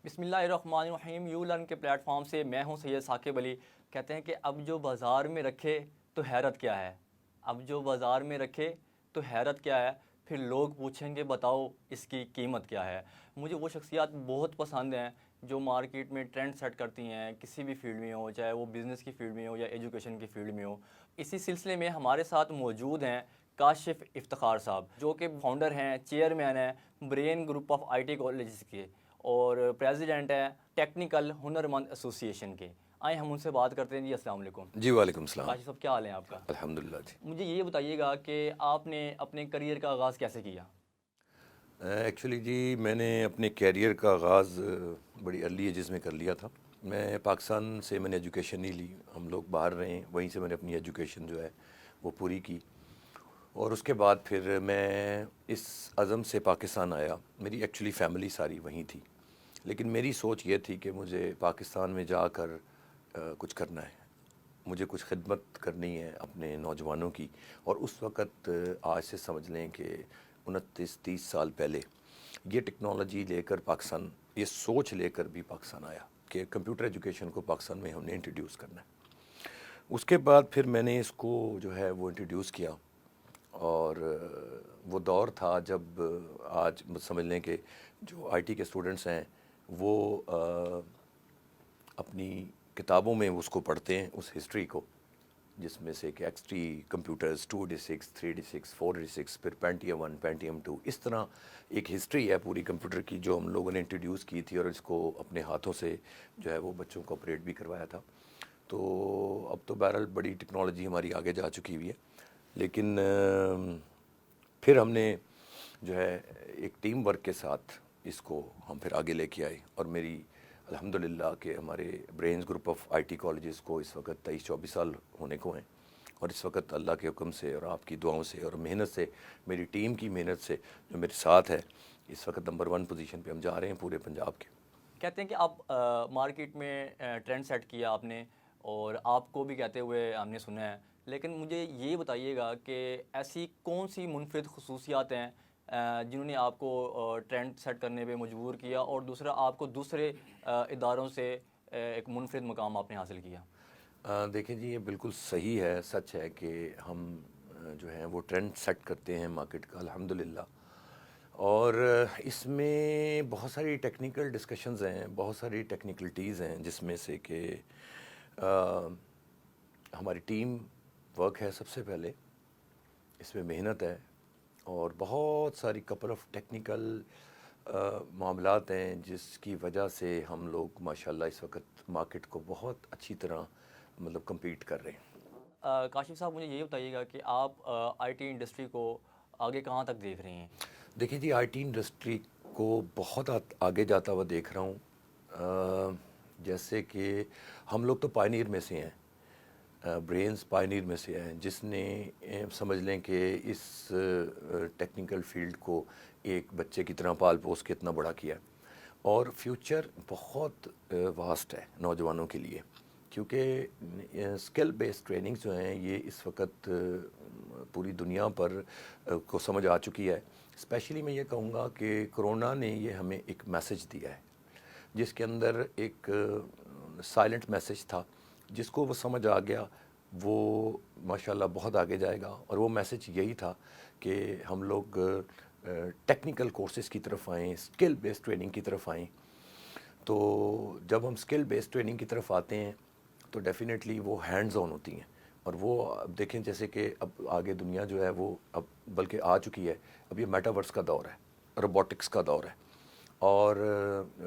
بسم اللہ الرحمن الرحیم. یو لرن کے پلیٹ فارم سے میں ہوں سید ثاقب علی. کہتے ہیں کہ اب جو بازار میں رکھے تو حیرت کیا ہے. اب جو بازار میں رکھے تو حیرت کیا ہے. پھر لوگ پوچھیں گے بتاؤ اس کی قیمت کیا ہے. مجھے وہ شخصیات بہت پسند ہیں جو مارکیٹ میں ٹرینڈ سیٹ کرتی ہیں کسی بھی فیلڈ میں ہو, چاہے وہ بزنس کی فیلڈ میں ہو یا ایجوکیشن کی فیلڈ میں ہو. اسی سلسلے میں ہمارے ساتھ موجود ہیں کاشف افتخار صاحب, جو کہ فاؤنڈر ہیں, چیئرمین ہیں brain group of I T colleges کے, اور پریزیڈنٹ ہیں ٹیکنیکل ہنرمند ایسوسی ایشن کے. آئیں ہم ان سے بات کرتے ہیں. جی السلام علیکم. جی وعلیکم السلام. کاشف صاحب کیا حال ہے آپ کا؟ الحمدللہ. جی مجھے یہ بتائیے گا کہ آپ نے اپنے کریئر کا آغاز کیسے کیا؟ ایکچولی جی میں نے اپنے کیریئر کا آغاز بڑی ارلی ایجز میں کر لیا تھا. میں پاکستان سے میں نے ایجوکیشن نہیں لی, ہم لوگ باہر رہے, وہیں سے میں نے اپنی ایجوکیشن جو ہے وہ پوری کی, اور اس کے بعد پھر میں اس عزم سے پاکستان آیا. میری ایکچولی فیملی ساری وہیں تھی, لیکن میری سوچ یہ تھی کہ مجھے پاکستان میں جا کر کچھ کرنا ہے, مجھے کچھ خدمت کرنی ہے اپنے نوجوانوں کی. اور اس وقت آج سے سمجھ لیں کہ 29-30 سال پہلے یہ ٹیکنالوجی لے کر پاکستان, یہ سوچ لے کر بھی پاکستان آیا کہ کمپیوٹر ایجوکیشن کو پاکستان میں ہم نے انٹروڈیوس کرنا ہے. اس کے بعد پھر میں نے اس کو جو ہے وہ انٹروڈیوس کیا, اور وہ دور تھا جب آج سمجھ لیں کہ جو آئی ٹی کے اسٹوڈنٹس ہیں وہ اپنی کتابوں میں اس کو پڑھتے ہیں, اس ہسٹری کو, جس میں سے کہ XT computers 2D6, 3D6, 4D6, پھر پینٹیم 1, پینٹیم 2, اس طرح ایک ہسٹری ہے پوری کمپیوٹر کی جو ہم لوگوں نے انٹروڈیوس کی تھی, اور اس کو اپنے ہاتھوں سے جو ہے وہ بچوں کو آپریٹ بھی کروایا تھا. تو اب تو بہرحال بڑی ٹیکنالوجی ہماری آگے جا چکی ہوئی ہے, لیکن پھر ہم نے جو ہے ایک ٹیم ورک کے ساتھ اس کو ہم پھر آگے لے کے آئے. اور میری الحمدللہ کہ ہمارے brains group of I T colleges کو اس وقت 23-24 سال ہونے کو ہیں, اور اس وقت اللہ کے حکم سے اور آپ کی دعاؤں سے اور محنت سے, میری ٹیم کی محنت سے جو میرے ساتھ ہے, اس وقت نمبر 1 پوزیشن پہ ہم جا رہے ہیں پورے پنجاب کے. کہتے ہیں کہ آپ مارکیٹ میں ٹرینڈ سیٹ کیا آپ نے, اور آپ کو بھی کہتے ہوئے ہم نے سنا ہے, لیکن مجھے یہ بتائیے گا کہ ایسی کون سی منفرد خصوصیات ہیں جنہوں نے آپ کو ٹرینڈ سیٹ کرنے پہ مجبور کیا, اور دوسرا آپ کو دوسرے اداروں سے ایک منفرد مقام آپ نے حاصل کیا؟ دیکھیں جی, یہ بالکل صحیح ہے, سچ ہے کہ ہم جو ہیں وہ ٹرینڈ سیٹ کرتے ہیں مارکیٹ کا الحمدللہ, اور اس میں بہت ساری ٹیکنیکل ڈسکشنز ہیں, بہت ساری ٹیکنیکلٹیز ہیں, جس میں سے کہ ہماری ٹیم ورک ہے سب سے پہلے, اس میں محنت ہے, اور بہت ساری کپل آف ٹیکنیکل معاملات ہیں جس کی وجہ سے ہم لوگ ماشاءاللہ اس وقت مارکیٹ کو بہت اچھی طرح مطلب کمپیٹ کر رہے ہیں. کاشف صاحب مجھے یہ بتائیے گا کہ آپ آئی ٹی انڈسٹری کو آگے کہاں تک دیکھ رہے ہیں؟ دیکھیں جی, آئی ٹی انڈسٹری کو بہت آگے جاتا ہوا دیکھ رہا ہوں. جیسے کہ ہم لوگ تو پائنیئر میں سے ہیں, برینز پائنیئر میں سے ہیں, جس نے سمجھ لیں کہ اس ٹیکنیکل فیلڈ کو ایک بچے کی طرح پال پوس کے اتنا بڑا کیا, اور فیوچر بہت واسٹ ہے نوجوانوں کے لیے, کیونکہ اسکل بیسڈ ٹریننگ جو ہیں یہ اس وقت پوری دنیا پر کو سمجھ آ چکی ہے. اسپیشلی میں یہ کہوں گا کہ کرونا نے یہ ہمیں ایک میسج دیا ہے, جس کے اندر ایک سائلنٹ میسج تھا, جس کو وہ سمجھ آ گیا وہ ماشاءاللہ بہت آگے جائے گا. اور وہ میسج یہی تھا کہ ہم لوگ ٹیکنیکل کورسز کی طرف آئیں, اسکل بیسڈ ٹریننگ کی طرف آئیں. تو جب ہم اسکل بیسڈ ٹریننگ کی طرف آتے ہیں تو ڈیفینیٹلی وہ ہینڈز آن ہوتی ہیں, اور وہ اب دیکھیں جیسے کہ اب آگے دنیا جو ہے وہ اب بلکہ آ چکی ہے, اب یہ میٹاورس کا دور ہے, روبوٹکس کا دور ہے, اور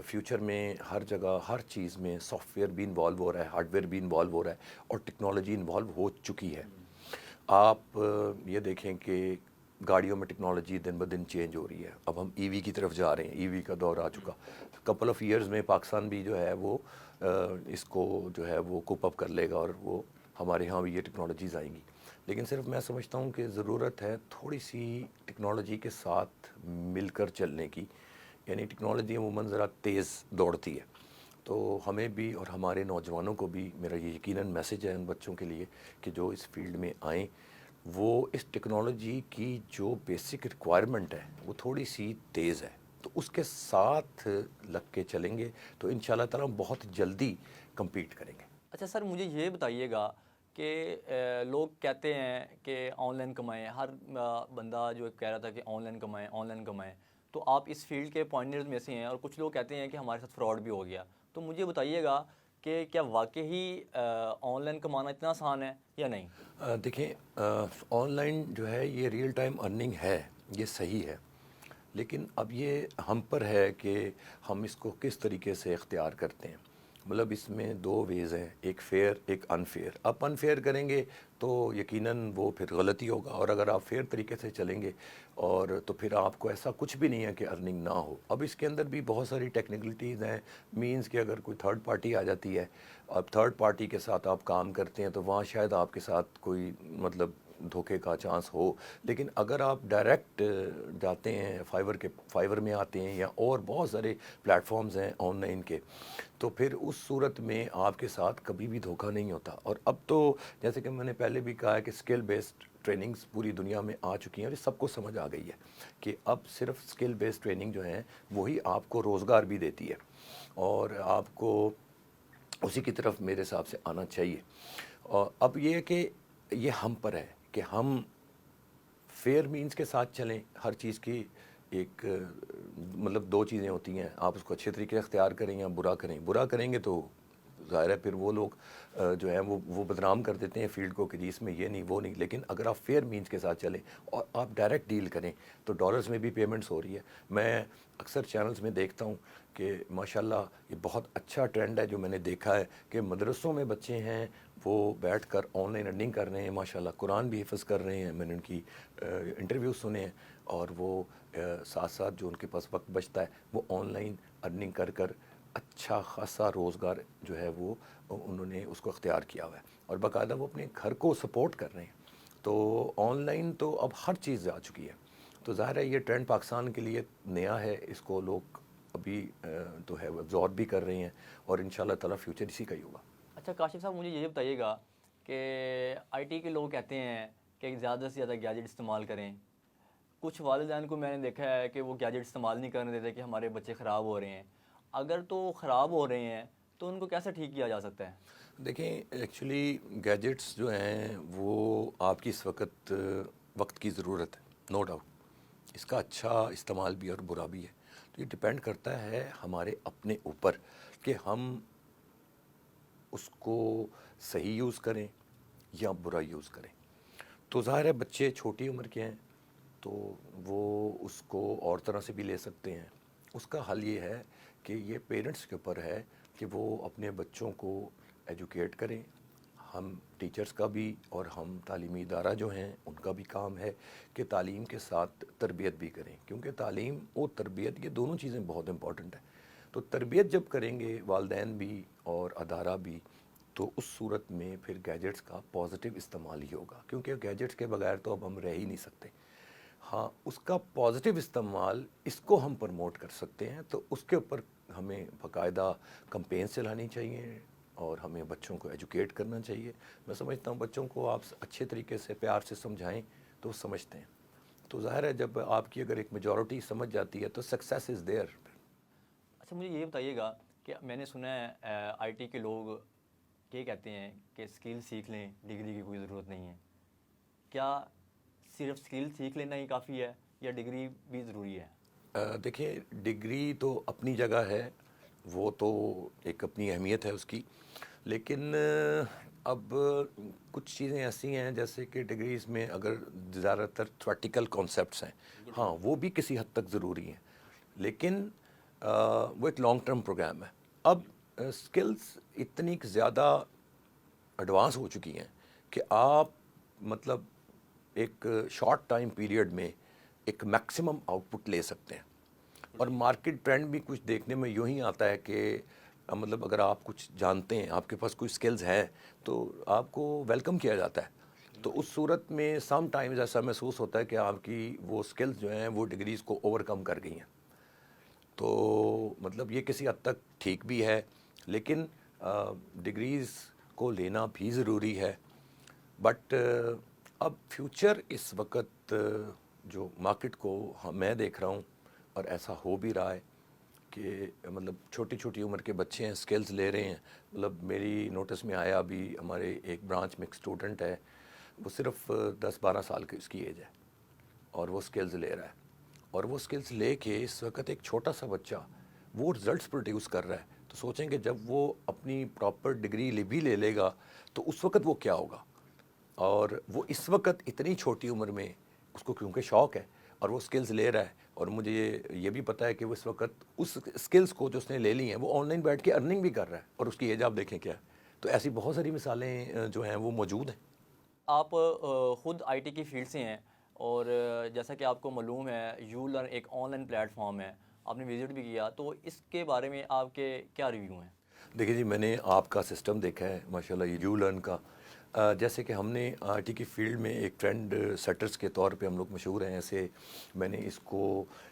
فیوچر میں ہر جگہ ہر چیز میں سافٹ ویئر بھی انوالو ہو رہا ہے, ہارڈ ویئر بھی انوالو ہو رہا ہے, اور ٹیکنالوجی انوالو ہو چکی ہے. آپ یہ دیکھیں کہ گاڑیوں میں ٹیکنالوجی دن بہ دن چینج ہو رہی ہے, اب ہم ای وی کی طرف جا رہے ہیں, ای وی کا دور آ چکا. کپل آف ایئرز میں پاکستان بھی جو ہے وہ اس کو جو ہے وہ کوپ اپ کر لے گا, اور وہ ہمارے ہاں بھی یہ ٹیکنالوجیز آئیں گی. لیکن صرف میں سمجھتا ہوں کہ ضرورت ہے تھوڑی سی ٹیکنالوجی کے ساتھ مل کر چلنے کی, یعنی ٹیکنالوجی عموماً ذرا تیز دوڑتی ہے. تو ہمیں بھی اور ہمارے نوجوانوں کو بھی میرا یہ یقیناً میسج ہے ان بچوں کے لیے کہ جو اس فیلڈ میں آئیں, وہ اس ٹیکنالوجی کی جو بیسک ریکوائرمنٹ ہے وہ تھوڑی سی تیز ہے, تو اس کے ساتھ لگ کے چلیں گے تو انشاءاللہ تعالیٰ ہم بہت جلدی کمپیٹ کریں گے۔ اچھا سر، مجھے یہ بتائیے گا کہ لوگ کہتے ہیں کہ آن لائن کمائیں، ہر بندہ جو کہہ رہا تھا کہ آن لائن کمائیں آن لائن کمائیں، تو آپ اس فیلڈ کے پوائنٹرز میں سے ہیں، اور کچھ لوگ کہتے ہیں کہ ہمارے ساتھ فراڈ بھی ہو گیا، تو مجھے بتائیے گا کہ کیا واقعی آن لائن کمانا اتنا آسان ہے یا نہیں؟ دیکھیں، آن لائن جو ہے یہ ریئل ٹائم ارننگ ہے، یہ صحیح ہے، لیکن اب یہ ہم پر ہے کہ ہم اس کو کس طریقے سے اختیار کرتے ہیں۔ مطلب اس میں دو ویز ہیں، ایک فیئر ایک انفیئر۔ آپ انفیئر کریں گے تو یقیناً وہ پھر غلطی ہوگا، اور اگر آپ فیئر طریقے سے چلیں گے اور تو پھر آپ کو ایسا کچھ بھی نہیں ہے کہ ارننگ نہ ہو۔ اب اس کے اندر بھی بہت ساری ٹیکنیکلٹیز ہیں، مینز کہ اگر کوئی تھرڈ پارٹی آ جاتی ہے، اب تھرڈ پارٹی کے ساتھ آپ کام کرتے ہیں تو وہاں شاید آپ کے ساتھ کوئی مطلب دھوکے کا چانس ہو، لیکن اگر آپ ڈائریکٹ جاتے ہیں فائور میں آتے ہیں یا اور بہت سارے پلیٹ فارمز ہیں آن لائن کے، تو پھر اس صورت میں آپ کے ساتھ کبھی بھی دھوکہ نہیں ہوتا۔ اور اب تو جیسے کہ میں نے پہلے بھی کہا ہے کہ اسکل بیسڈ ٹریننگز پوری دنیا میں آ چکی ہیں، اور یہ سب کو سمجھ آ گئی ہے کہ اب صرف اسکل بیسڈ ٹریننگ جو ہیں وہی آپ کو روزگار بھی دیتی ہے، اور آپ کو اسی کی طرف میرے حساب سے آنا چاہیے۔ اور اب یہ ہے کہ یہ ہم پر ہے کہ ہم فیئر مینز کے ساتھ چلیں۔ ہر چیز کی ایک مطلب دو چیزیں ہوتی ہیں، آپ اس کو اچھے طریقے سے اختیار کریں یا برا کریں۔ برا کریں گے تو ظاہر ہے پھر وہ لوگ جو ہیں وہ بدنام کر دیتے ہیں فیلڈ کو کہ جی اس میں یہ نہیں وہ نہیں، لیکن اگر آپ فیئر مینز کے ساتھ چلیں اور آپ ڈائریکٹ ڈیل کریں تو ڈالرز میں بھی پیمنٹس ہو رہی ہے۔ میں اکثر چینلز میں دیکھتا ہوں کہ ماشاءاللہ یہ بہت اچھا ٹرینڈ ہے جو میں نے دیکھا ہے کہ مدرسوں میں بچے ہیں وہ بیٹھ کر آن لائن ارننگ کر رہے ہیں، ماشاءاللہ قرآن بھی حفظ کر رہے ہیں۔ میں نے ان کی انٹرویو سنے ہیں، اور وہ ساتھ ساتھ جو ان کے پاس وقت بچتا ہے وہ آن لائن ارننگ کر کر اچھا خاصا روزگار جو ہے وہ انہوں نے اس کو اختیار کیا ہوا ہے، اور باقاعدہ وہ اپنے گھر کو سپورٹ کر رہے ہیں۔ تو آن لائن تو اب ہر چیز آ چکی ہے، تو ظاہر ہے یہ ٹرینڈ پاکستان کے لیے نیا ہے، اس کو لوگ ابھی تو ہے ابزارب بھی کر رہے ہیں، اور انشاءاللہ تعالیٰ فیوچر اسی کا ہی ہوگا۔ اچھا کاشف صاحب، مجھے یہ بتائیے گا کہ آئی ٹی کے لوگ کہتے ہیں کہ زیادہ سے زیادہ گیجٹ استعمال کریں، کچھ والدین کو میں نے دیکھا ہے کہ وہ گیجٹ استعمال نہیں کرنے دیتے کہ ہمارے بچے خراب ہو رہے ہیں، اگر تو خراب ہو رہے ہیں تو ان کو کیسے ٹھیک کیا جا سکتا ہے؟ دیکھیں، ایکچولی گیجٹس جو ہیں وہ آپ کی اس وقت کی ضرورت ہے، نو ڈاؤٹ، اس کا اچھا استعمال بھی اور برا بھی ہے، تو یہ ڈپینڈ کرتا ہے ہمارے اپنے اوپر کہ ہم اس کو صحیح یوز کریں یا برا یوز کریں۔ تو ظاہر ہے بچے چھوٹی عمر کے ہیں تو وہ اس کو اور طرح سے بھی لے سکتے ہیں۔ اس کا حل یہ ہے کہ یہ پیرنٹس کے اوپر ہے کہ وہ اپنے بچوں کو ایجوکیٹ کریں۔ ہم ٹیچرز کا بھی اور ہم تعلیمی ادارہ جو ہیں ان کا بھی کام ہے کہ تعلیم کے ساتھ تربیت بھی کریں، کیونکہ تعلیم اور تربیت یہ دونوں چیزیں بہت امپورٹنٹ ہیں۔ تو تربیت جب کریں گے والدین بھی اور ادارہ بھی، تو اس صورت میں پھر گیجٹس کا پازیٹیو استعمال ہی ہوگا، کیونکہ گیجٹس کے بغیر تو اب ہم رہ ہی نہیں سکتے۔ ہاں، اس کا پازیٹیو استعمال اس کو ہم پروموٹ کر سکتے ہیں، تو اس کے اوپر ہمیں باقاعدہ کمپینس چلانی چاہیے اور ہمیں بچوں کو ایجوکیٹ کرنا چاہیے۔ میں سمجھتا ہوں بچوں کو آپ اچھے طریقے سے پیار سے سمجھائیں تو وہ سمجھتے ہیں، تو ظاہر ہے جب آپ کی اگر ایک میجورٹی سمجھ جاتی ہے تو سکسیس از دیئر۔ اچھا مجھے یہ بتائیے گا کہ میں نے سنا ہے آئی ٹی کے لوگ یہ کہتے ہیں کہ اسکل سیکھ لیں، ڈگری کی کوئی ضرورت نہیں ہے، کیا صرف اسکل سیکھ لینا ہی کافی ہے یا ڈگری بھی ضروری ہے؟ دیکھیں، ڈگری تو اپنی جگہ ہے، وہ تو ایک اپنی اہمیت ہے اس کی، لیکن اب کچھ چیزیں ایسی ہیں جیسے کہ ڈگریز میں اگر زیادہ تر تھیوریٹیکل کانسیپٹس ہیں، ہاں وہ بھی کسی حد تک ضروری ہیں، لیکن وہ ایک لانگ ٹرم پروگرام ہے۔ اب اسکلز اتنی زیادہ ایڈوانس ہو چکی ہیں کہ آپ مطلب ایک شارٹ ٹائم پیریڈ میں ایک میکسیمم آؤٹ پٹ لے سکتے ہیں، اور مارکیٹ ٹرینڈ بھی کچھ دیکھنے میں یوں ہی آتا ہے کہ مطلب اگر آپ کچھ جانتے ہیں، آپ کے پاس کوئی سکلز ہیں تو آپ کو ویلکم کیا جاتا ہے۔ تو اس صورت میں سم ٹائمز ایسا محسوس ہوتا ہے کہ آپ کی وہ سکلز جو ہیں وہ ڈگریز کو اوور کم کر گئی ہیں، تو مطلب یہ کسی حد تک ٹھیک بھی ہے، لیکن ڈگریز کو لینا بھی ضروری ہے۔ بٹ اب فیوچر اس وقت جو مارکیٹ کو میں دیکھ رہا ہوں اور ایسا ہو بھی رہا ہے کہ مطلب چھوٹی چھوٹی عمر کے بچے ہیں اسکلز لے رہے ہیں. مطلب میری نوٹس میں آیا ابھی ہمارے ایک برانچ میں ایک اسٹوڈنٹ ہے, وہ صرف 10-12 سال کی اس کی ایج ہے اور وہ اسکلز لے رہا ہے, اور وہ اسکلز لے کے اس وقت ایک چھوٹا سا بچہ وہ رزلٹس پروڈیوس کر رہا ہے. تو سوچیں کہ جب وہ اپنی پراپر ڈگری بھی لے لے گا تو اس وقت وہ کیا ہوگا. اور وہ اس وقت اتنی چھوٹی عمر میں اس کو کیونکہ شوق ہے اور وہ اسکلز لے رہا ہے, اور مجھے یہ بھی پتہ ہے کہ وہ اس وقت اس اسکلز کو جو اس نے لے لی ہیں وہ آن لائن بیٹھ کے ارننگ بھی کر رہا ہے, اور اس کی ایج آپ دیکھیں کیا ہے. تو ایسی بہت ساری مثالیں جو ہیں وہ موجود ہیں. آپ خود آئی ٹی کی فیلڈ سے ہیں, اور جیسا کہ آپ کو معلوم ہے یو لرن ایک آن لائن پلیٹ فارم ہے, آپ نے وزٹ بھی کیا, تو اس کے بارے میں آپ کے کیا ریویو ہیں؟ دیکھیں جی, میں نے آپ کا سسٹم دیکھا ہے ماشاءاللہ, یہ یو لرن کا. جیسے کہ ہم نے آئی ٹی کی فیلڈ میں ایک ٹرینڈ سیٹرز کے طور پہ ہم لوگ مشہور ہیں. ایسے میں نے اس کو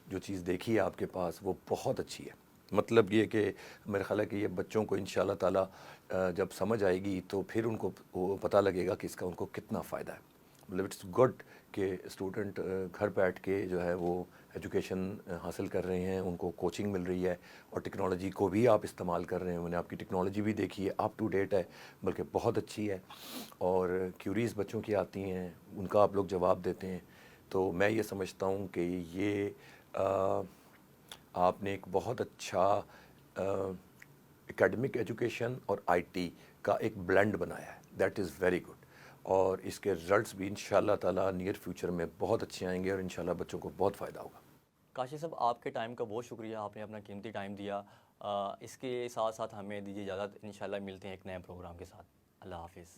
جو چیز دیکھی ہے آپ کے پاس وہ بہت اچھی ہے. مطلب یہ کہ میرا خیال ہے کہ یہ بچوں کو انشاءاللہ تعالی جب سمجھ آئے گی تو پھر ان کو وہ پتہ لگے گا کہ اس کا ان کو کتنا فائدہ ہے. مطلب اٹس گڈ کہ اسٹوڈنٹ گھر بیٹھ کے جو ہے وہ ایجوکیشن حاصل کر رہے ہیں, ان کو کوچنگ مل رہی ہے, اور ٹیکنالوجی کو بھی آپ استعمال کر رہے ہیں. میں نے آپ کی ٹیکنالوجی بھی دیکھی ہے, اپ ٹو ڈیٹ ہے, بلکہ بہت اچھی ہے, اور کیوریز بچوں کی آتی ہیں, ان کا آپ لوگ جواب دیتے ہیں. تو میں یہ سمجھتا ہوں کہ یہ آپ نے ایک بہت اچھا اکیڈمک ایجوکیشن اور آئی ٹی کا ایک بلینڈ بنایا ہے. دیٹ از ویری گڈ, اور اس کے رزلٹس بھی انشاءاللہ تعالی نیئر فیوچر میں بہت اچھے آئیں گے, اور انشاءاللہ بچوں کو بہت فائدہ ہوگا. کاشف صاحب, آپ کے ٹائم کا بہت شکریہ, آپ نے اپنا قیمتی ٹائم دیا. اس کے ساتھ ساتھ ہمیں دیجیے اجازت, انشاءاللہ ملتے ہیں ایک نئے پروگرام کے ساتھ. اللہ حافظ.